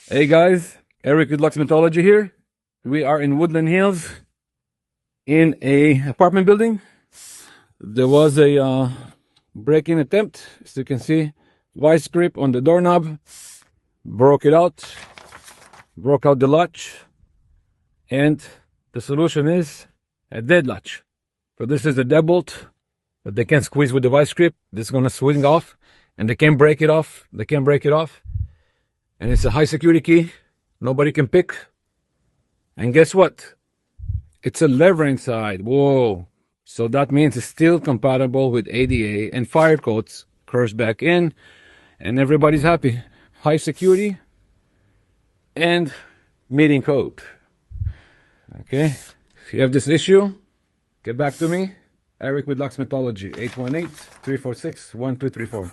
Hey guys, Eric with Locksmithology here. We are in Woodland Hills in a apartment building. There was a break-in attempt. As you can see, vice grip on the doorknob. Broke it out. Broke out the latch. And the solution is a dead latch. So this is a deadbolt that they can squeeze with the vice grip. This is going to swing off and they can break it off. They can break it off. And it's a high security key. Nobody can pick. And guess what? It's a lever inside. Whoa. So that means it's still compatible with ADA and fire codes. Curves back in. And everybody's happy. High security. And meeting code. Okay. If you have this issue, get back to me. Eric with Locksmithology. 818-346-1234.